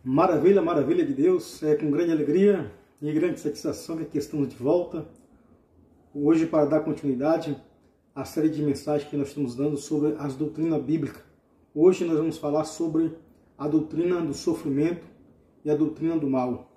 Maravilha, maravilha de Deus, é com grande alegria e grande satisfação que aqui estamos de volta, hoje para dar continuidade à série de mensagens que nós estamos dando sobre as doutrinas bíblicas. Hoje nós vamos falar sobre a doutrina do sofrimento e a doutrina do mal.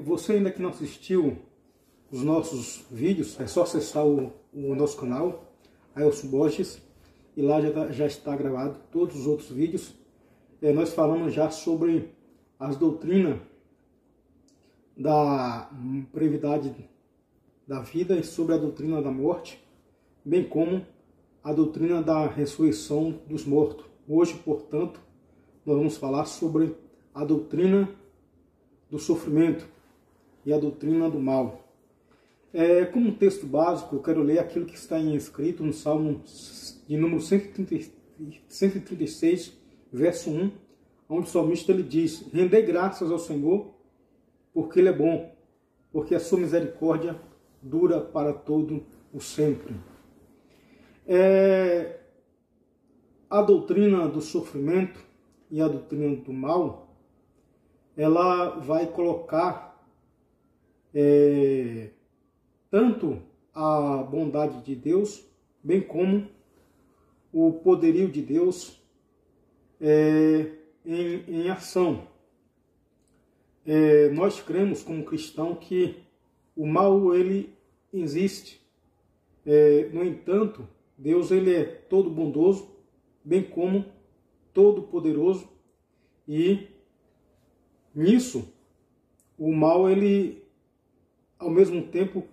Você ainda que não assistiu os nossos vídeos, é só acessar o nosso canal, Ailson Borges, e lá já está gravado todos os outros vídeos. Nós falamos já sobre as doutrinas da brevidade da vida e sobre a doutrina da morte, bem como a doutrina da ressurreição dos mortos. Hoje, portanto, nós vamos falar sobre a doutrina do sofrimento e a doutrina do mal. Como um texto básico, eu quero ler aquilo que está escrito no Salmo de número 136, verso 1, onde o salmista ele diz: rendei graças ao Senhor, porque Ele é bom, porque a sua misericórdia dura para todo o sempre. A doutrina do sofrimento e a doutrina do mal, ela vai colocar tanto a bondade de Deus, bem como o poderio de Deus em ação. Nós cremos como cristão que o mal ele existe. No entanto, Deus ele é todo bondoso, bem como todo poderoso, e nisso o mal ele ao mesmo tempo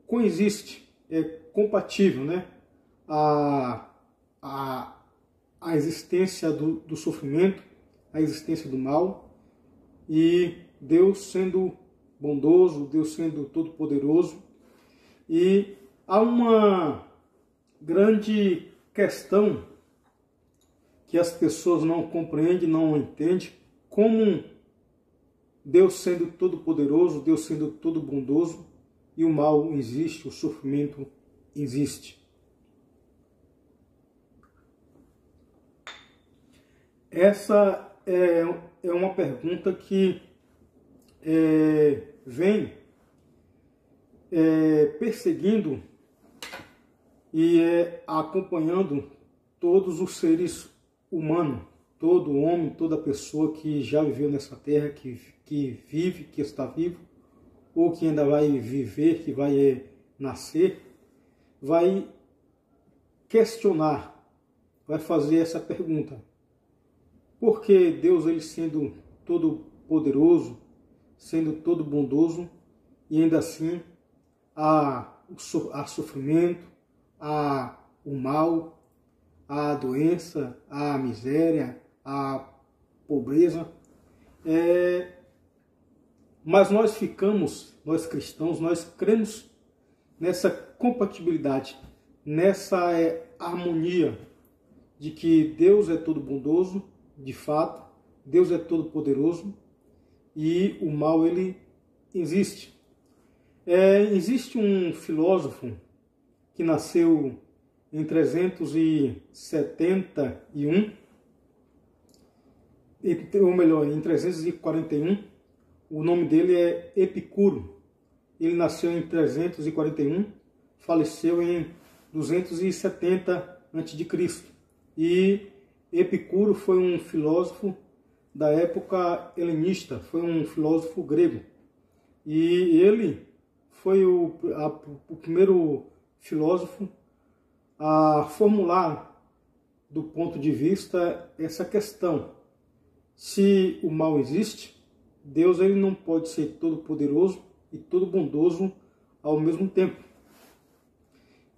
coexiste, é compatível, né? A existência do sofrimento, a existência do mal, e Deus sendo bondoso, Deus sendo todo-poderoso. E há uma grande questão que as pessoas não compreendem, não entendem, como Deus sendo todo-poderoso, Deus sendo todo-bondoso, e o mal existe, o sofrimento existe. Essa é uma pergunta que vem perseguindo e acompanhando todos os seres humanos, todo homem, toda pessoa que já viveu nessa terra, que vive, que está vivo, ou que ainda vai viver, que vai nascer, vai questionar, vai fazer essa pergunta: por que Deus, ele sendo todo poderoso, sendo todo bondoso, e ainda assim há sofrimento, há o mal, há a doença, há a miséria, há pobreza? Mas nós cristãos, nós cremos nessa compatibilidade, nessa harmonia de que Deus é todo bondoso, de fato, Deus é todo poderoso, e o mal ele existe. Existe um filósofo que nasceu em 371, ou melhor, em 341, o nome dele é Epicuro. Ele nasceu em 341, faleceu em 270 a.C. E Epicuro foi um filósofo da época helenista, foi um filósofo grego. E ele foi o primeiro filósofo a formular do ponto de vista essa questão: se o mal existe, Deus ele não pode ser todo poderoso e todo bondoso ao mesmo tempo.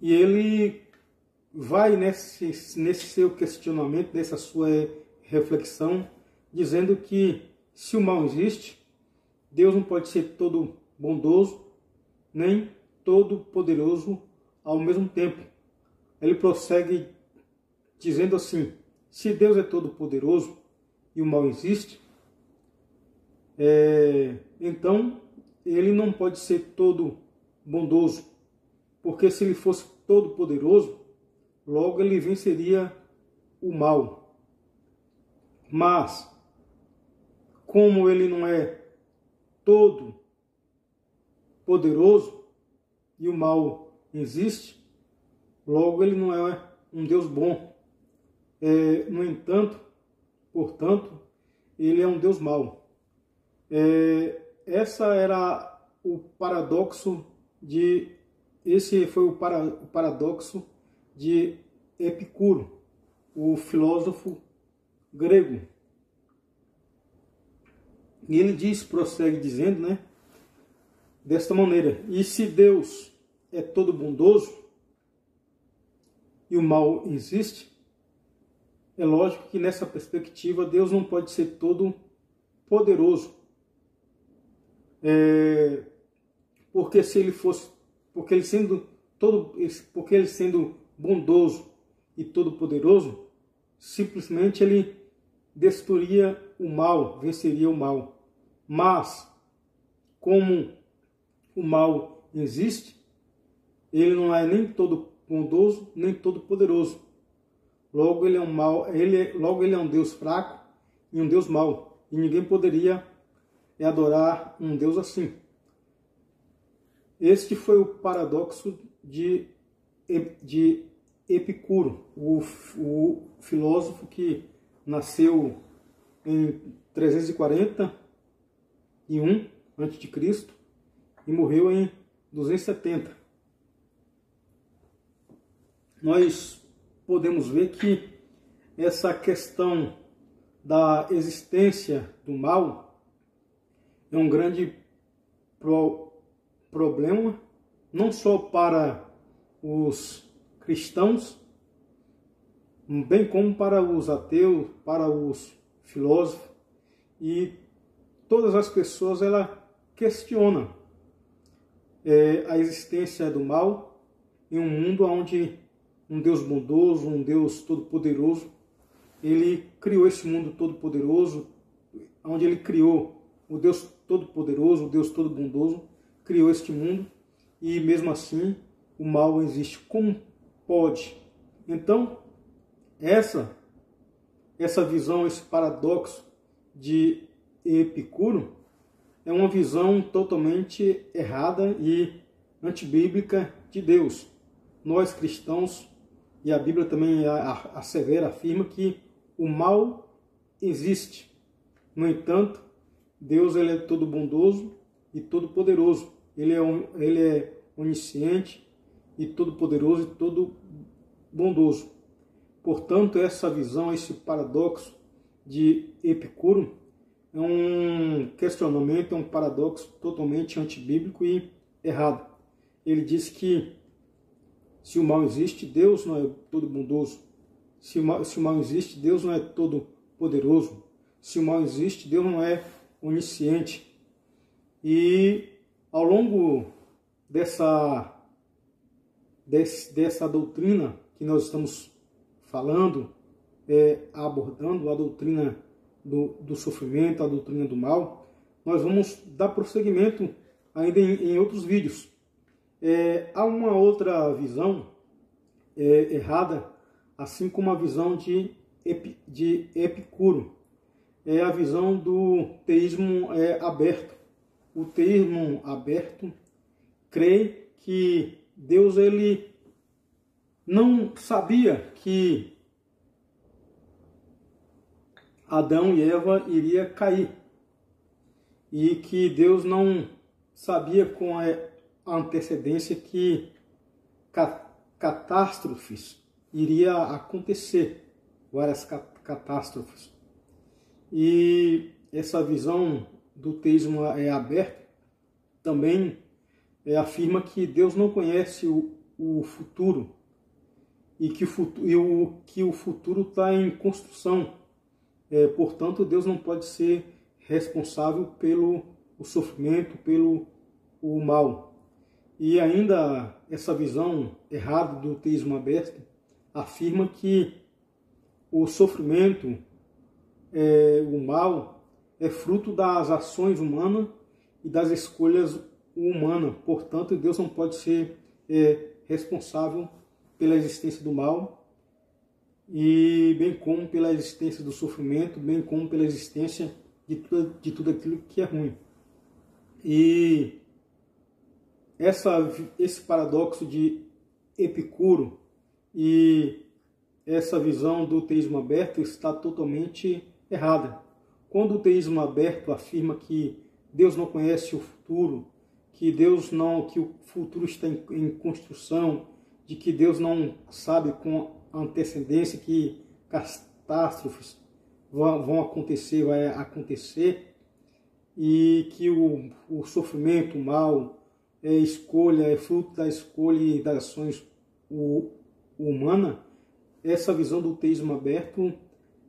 E ele vai nesse seu questionamento, nessa sua reflexão, dizendo que se o mal existe, Deus não pode ser todo bondoso nem todo poderoso ao mesmo tempo. Ele prossegue dizendo assim: se Deus é todo poderoso e o mal existe, então ele não pode ser todo bondoso, porque se ele fosse todo poderoso, logo ele venceria o mal. Mas, como ele não é todo poderoso e o mal existe, logo ele não é um Deus bom. No entanto, portanto, ele é um Deus mau. Esse foi o paradoxo de Epicuro, o filósofo grego. E ele prossegue dizendo, né, desta maneira: e se Deus é todo bondoso e o mal existe, é lógico que nessa perspectiva Deus não pode ser todo poderoso. Porque ele sendo bondoso e todo poderoso, simplesmente ele destruiria o mal, venceria o mal. Mas, como o mal existe, ele não é nem todo bondoso, nem todo poderoso. Logo ele é um Deus fraco e um Deus mau. E ninguém poderia adorar um Deus assim. Este foi o paradoxo de Epicuro, o filósofo que nasceu em 341 a.C. e morreu em 270. Nós podemos ver que essa questão da existência do mal é um grande problema, não só para os cristãos, bem como para os ateus, para os filósofos, e todas as pessoas questionam a existência do mal em um mundo onde um Deus bondoso, um Deus todo-poderoso, ele criou esse mundo todo-poderoso, onde ele criou o Deus todo-poderoso, o Deus todo-bondoso, criou este mundo, e mesmo assim o mal existe. Como pode? Então, essa visão, esse paradoxo de Epicuro é uma visão totalmente errada e antibíblica de Deus. Nós cristãos, e a Bíblia também assevera, afirma que o mal existe. No entanto, Deus ele é todo bondoso e todo poderoso. Ele é onisciente e todo poderoso e todo bondoso. Portanto, essa visão, esse paradoxo de Epicuro é um questionamento, é um paradoxo totalmente antibíblico e errado. Ele diz que se o mal existe, Deus não é todo bondoso. Se o mal existe, Deus não é todo poderoso. Se o mal existe, Deus não é onisciente. E ao longo dessa doutrina que nós estamos falando, abordando a doutrina do sofrimento, a doutrina do mal, nós vamos dar prosseguimento ainda em outros vídeos. Há uma outra visão errada, assim como a visão de Epicuro. É a visão do teísmo aberto. O teísmo aberto crê que Deus ele não sabia que Adão e Eva iria cair, e que Deus não sabia com a antecedência que catástrofes iria acontecer, várias catástrofes. E essa visão do teísmo aberto também afirma que Deus não conhece o futuro e que o futuro está em construção. Portanto, Deus não pode ser responsável pelo sofrimento, pelo o mal. E ainda essa visão errada do teísmo aberto afirma que o sofrimento, o mal, é fruto das ações humanas e das escolhas humanas. Portanto, Deus não pode ser responsável pela existência do mal. e bem como pela existência do sofrimento, bem como pela existência de tudo aquilo que é ruim. E esse paradoxo de Epicuro e essa visão do teísmo aberto está totalmente errada. Quando o teísmo aberto afirma que Deus não conhece o futuro, que o futuro está em construção, de que Deus não sabe com antecedência que catástrofes vão acontecer, vai acontecer, e que o sofrimento, o mal, é fruto da escolha e das ações humanas, essa visão do teísmo aberto,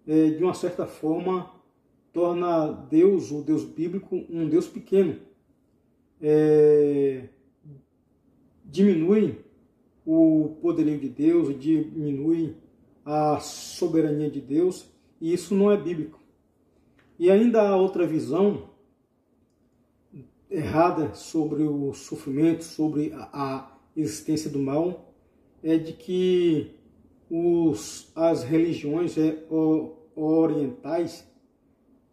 de uma certa forma, torna Deus, o Deus bíblico, um Deus pequeno. Diminui o poderio de Deus, diminui a soberania de Deus, e isso não é bíblico. E ainda há outra visão errada sobre o sofrimento, sobre a existência do mal, é de que as religiões orientais,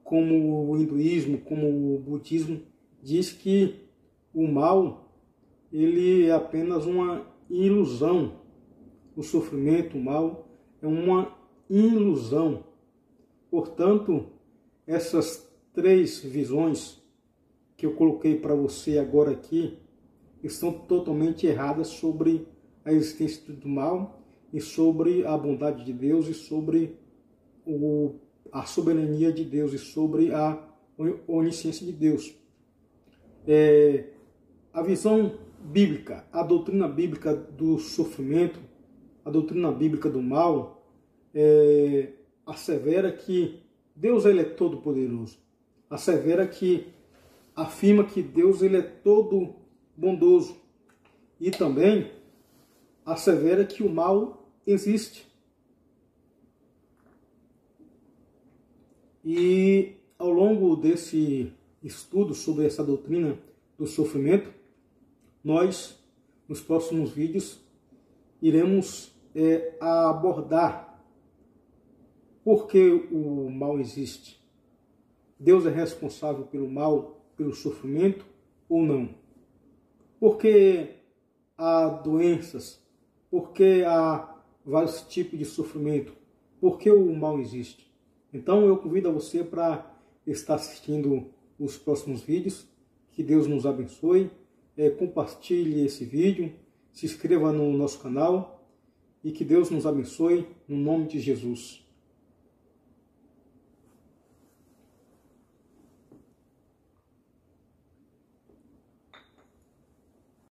como o hinduísmo, como o budismo, diz que o mal ele é apenas uma ilusão. O sofrimento, o mal, é uma ilusão. Portanto, essas três visões que eu coloquei para você agora aqui estão totalmente erradas sobre a existência do mal e sobre a bondade de Deus e sobre a soberania de Deus e sobre a onisciência de Deus. A visão bíblica, a doutrina bíblica do sofrimento, a doutrina bíblica do mal, assevera que Deus ele é todo poderoso, afirma que Deus ele é todo bondoso e também assevera que o mal existe. E ao longo desse estudo sobre essa doutrina do sofrimento, nós, nos próximos vídeos, iremos abordar por que o mal existe. Deus é responsável pelo mal, pelo sofrimento ou não? Por que há doenças? Por que há vários tipos de sofrimento? Por que o mal existe? Então eu convido a você para estar assistindo os próximos vídeos. Que Deus nos abençoe. Compartilhe esse vídeo. Se inscreva no nosso canal. E que Deus nos abençoe no nome de Jesus.